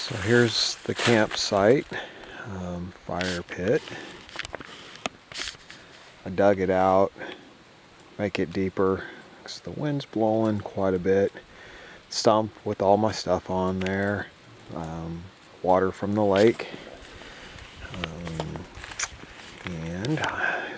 So here's the campsite, fire pit. I dug it out, make it deeper because the wind's blowing quite a bit. Stump with all my stuff on there, water from the lake. And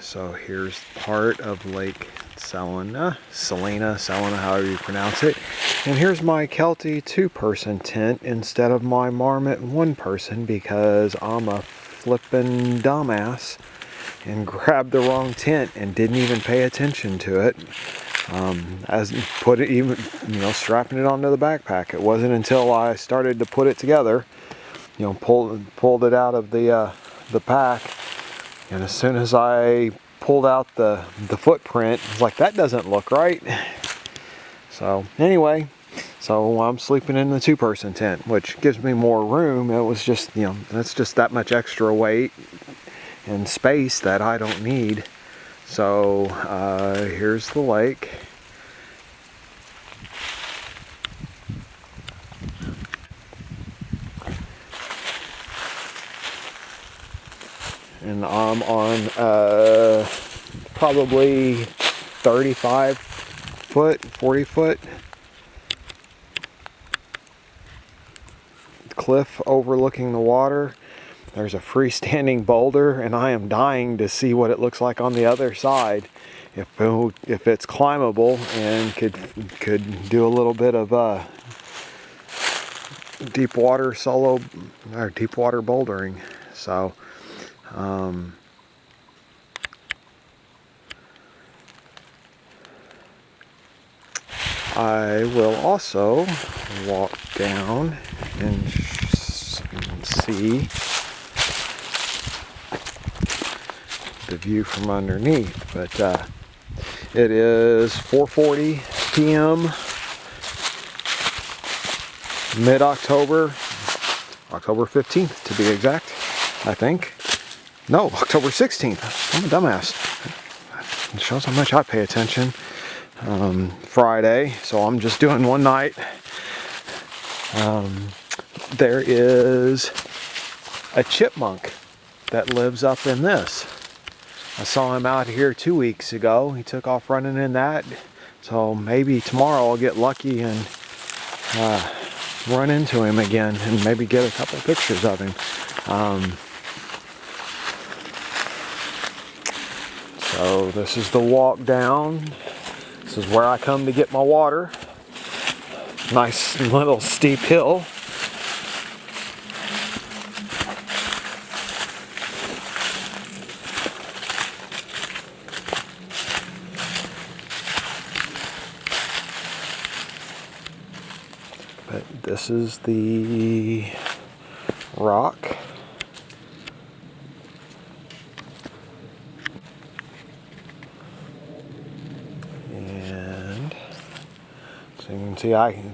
so here's part of Lake Salina, however you pronounce it. And here's my Kelty 2-person tent instead of my Marmot 1-person because I'm a flippin' dumbass and grabbed the wrong tent and didn't even pay attention to it. Strapping it onto the backpack. It wasn't until I started to put it together, pulled it out of the pack, and as soon as I pulled out the footprint, I was like, that doesn't look right. So anyway, I'm sleeping in the 2-person tent, which gives me more room. It was just, that's just that much extra weight and space that I don't need. So here's the lake. And I'm on probably 35 foot, 40 foot cliff overlooking the water. There's a freestanding boulder, and I am dying to see what it looks like on the other side. If it's climbable and could do a little bit of deep water bouldering. So I will also walk down and see the view from underneath, but it is 4:40 p.m. mid-October, October 15th to be exact, I think. No, October 16th. I'm a dumbass. It shows how much I pay attention. Friday, so I'm just doing one night. There is a chipmunk that lives up in this. I saw him out here 2 weeks ago. He took off running in that. So maybe tomorrow I'll get lucky and run into him again and maybe get a couple pictures of him. So this is the walk down. This is where I come to get my water. Nice little steep hill. But this is the rock. And so you can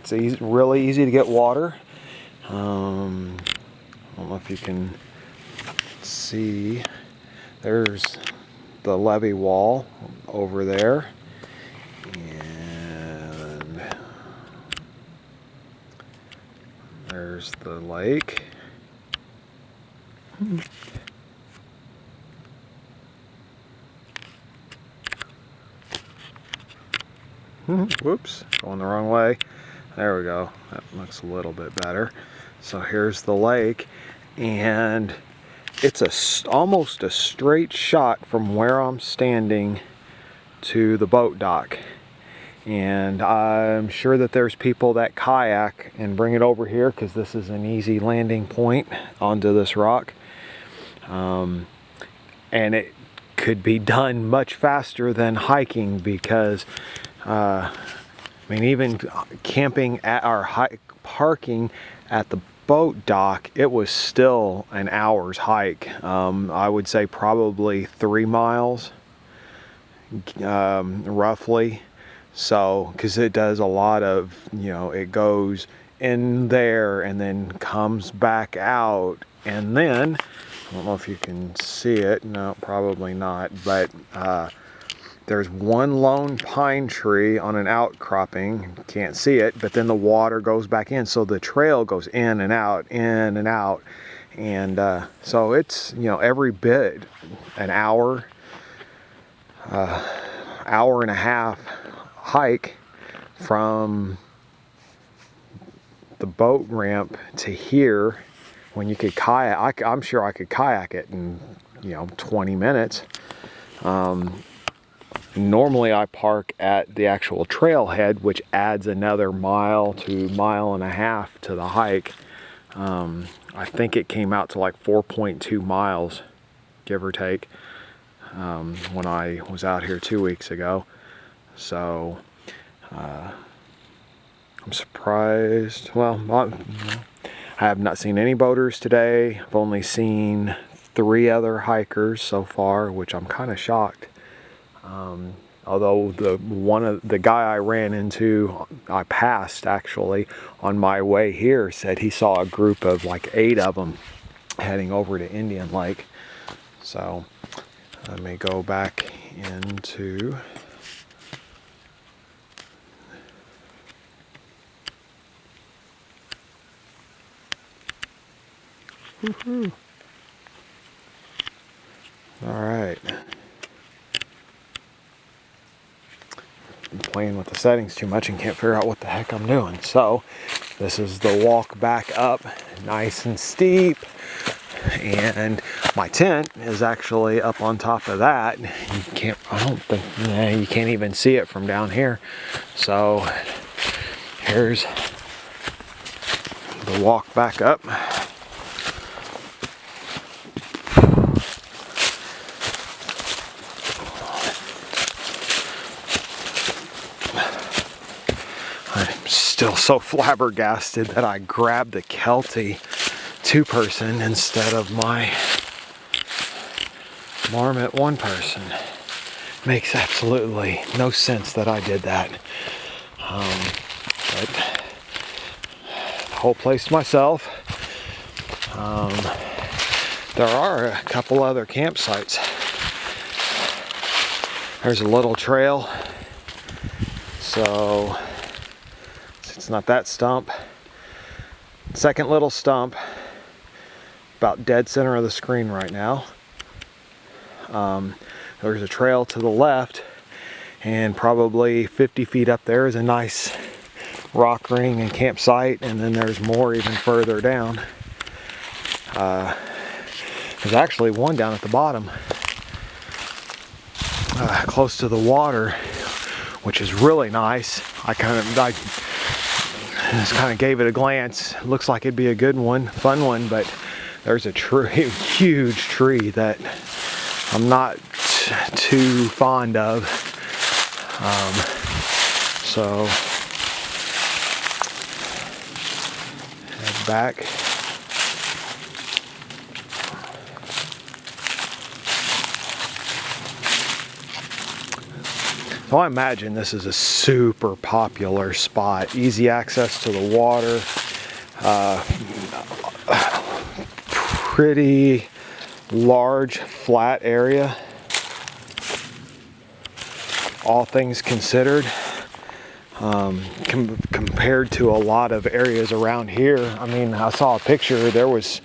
see it's really easy to get water. I don't know if you can see. There's the levee wall over there. And there's the lake. Whoops, going the wrong way. There we go. That looks a little bit better. So here's the lake, and it's almost a straight shot from where I'm standing to the boat dock. And I'm sure that there's people that kayak and bring it over here because this is an easy landing point onto this rock. And it could be done much faster than hiking because even camping at our parking at the boat dock, it was still an hour's hike. I would say probably 3 miles, roughly. So, because it does a lot of, it goes in there and then comes back out, and then, I don't know if you can see it, no, probably not, but there's one lone pine tree on an outcropping. You can't see it, but then the water goes back in, so the trail goes in and out, in and out. And so it's, you know, every bit an hour, hour and a half hike from the boat ramp to here, when you could kayak. I'm sure I could kayak it in, you know, 20 minutes. Normally I park at the actual trailhead, which adds another mile to mile and a half to the hike. I think it came out to like 4.2 miles, give or take, when I was out here 2 weeks ago. So I'm surprised. Well, I have not seen any boaters today. I've only seen 3 other hikers so far, which I'm kind of shocked. Although the guy I ran into, I passed actually on my way here, said he saw a group of like 8 of them heading over to Indian Lake. So let me go back into woohoo. All right. I'm playing with the settings too much and can't figure out what the heck I'm doing. So this is the walk back up, nice and steep, and my tent is actually up on top of that. You can't, I don't think, you can't even see it from down here. So here's the walk back up. Still so flabbergasted that I grabbed the Kelty 2-person instead of my Marmot 1-person. Makes absolutely no sense that I did that. But the whole place to myself. There are a couple other campsites. There's a little trail. So it's not that stump. Second little stump, about dead center of the screen right now. There's a trail to the left, and probably 50 feet up there is a nice rock ring and campsite, and then there's more even further down. There's actually one down at the bottom, close to the water, which is really nice. I just kind of gave it a glance. Looks like it'd be a good one, fun one, but there's a tree, huge tree that I'm not too fond of. So head back. So I imagine this is a super popular spot. Easy access to the water. Pretty large flat area. All things considered. Compared to a lot of areas around here. I mean, I saw a picture. There was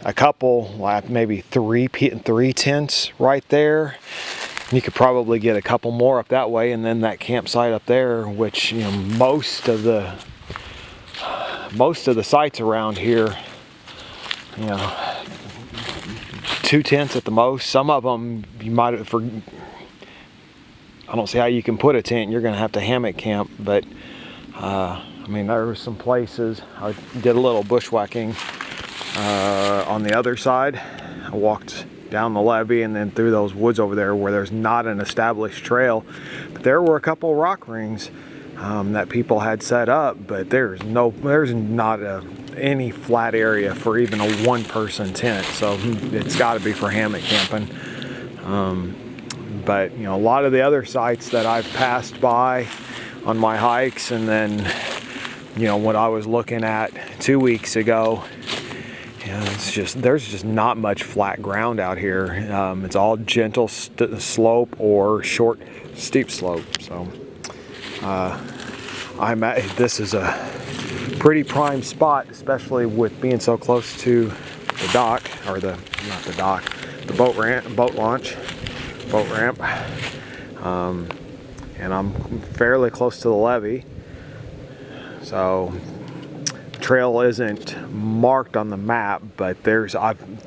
a couple, maybe three tents right there. You could probably get a couple more up that way, and then that campsite up there, which, you know, most of the sites around here, you know, 2 tents at the most. Some of them you might have, I don't see how you can put a tent. You're going to have to hammock camp, but I mean, there were some places. I did a little bushwhacking on the other side. I walked down the levee and then through those woods over there where there's not an established trail. But there were a couple rock rings that people had set up, but there's not any flat area for even a 1-person tent. So it's got to be for hammock camping. But you know, a lot of the other sites that I've passed by on my hikes, and then, you know, what I was looking at 2 weeks ago, Yeah, there's just not much flat ground out here. It's all gentle slope or short steep slope. So this is a pretty prime spot, especially with being so close to the dock, or the boat ramp. And I'm fairly close to the levee. So trail isn't marked on the map, but there's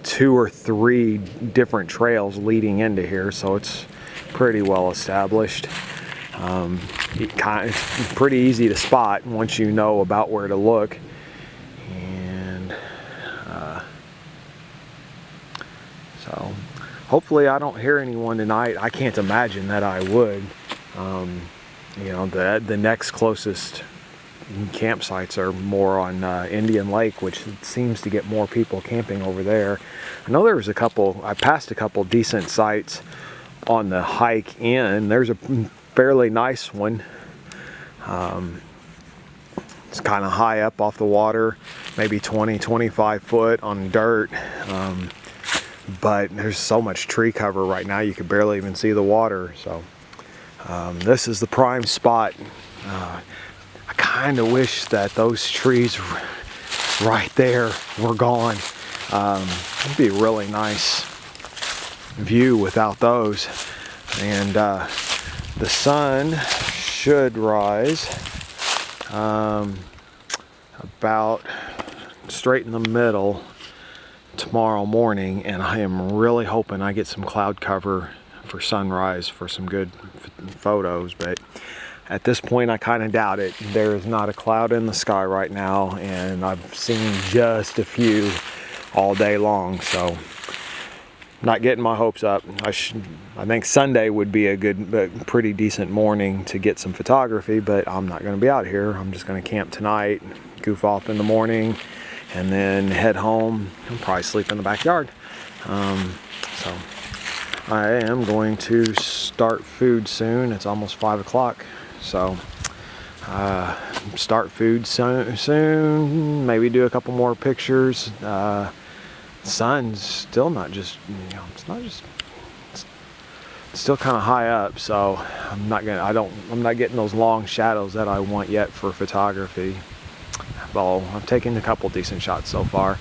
2 or 3 different trails leading into here, so it's pretty well established. It's pretty easy to spot once you know about where to look. And so hopefully I don't hear anyone tonight. I can't imagine that I would. You know, the next closest campsites are more on Indian Lake, which seems to get more people camping over there. I know there was I passed a couple decent sites on the hike in. There's a fairly nice one. It's kind of high up off the water, maybe 20-25 foot on dirt, but there's so much tree cover right now you could barely even see the water. So this is the prime spot. I kind of wish that those trees right there were gone. It'd be a really nice view without those. And the sun should rise about straight in the middle tomorrow morning, and I am really hoping I get some cloud cover for sunrise for some good photos, but at this point I kind of doubt it. There is not a cloud in the sky right now, and I've seen just a few all day long, so not getting my hopes up. I think Sunday would be a pretty decent morning to get some photography, but I'm not going to be out here. I'm just going to camp tonight, goof off in the morning, and then head home and probably sleep in the backyard. So I am going to start food soon. It's almost 5 o'clock, so start food soon. Maybe do a couple more pictures. Sun's still not just, you know, it's still kind of high up, so I'm not getting those long shadows that I want yet for photography. Well, I've taken a couple decent shots so far,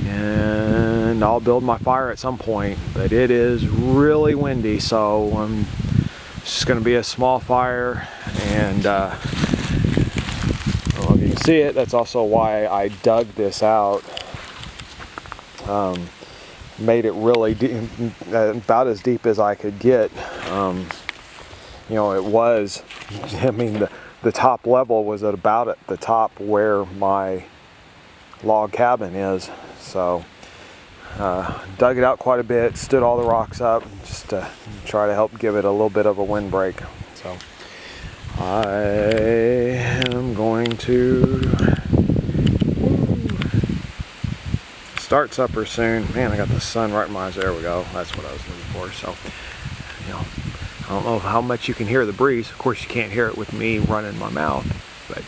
and I'll build my fire at some point, but it is really windy, so it's just going to be a small fire. And well, if you can see it, that's also why I dug this out. Made it really deep, about as deep as I could get. You know, it was, I mean, the top level was at about at the top where my log cabin is. So dug it out quite a bit, stood all the rocks up just to try to help give it a little bit of a windbreak. So I am going to start supper soon. Man, I got the sun right in my eyes. There we go. That's what I was looking for. So, you know, I don't know how much you can hear the breeze. Of course, you can't hear it with me running my mouth, but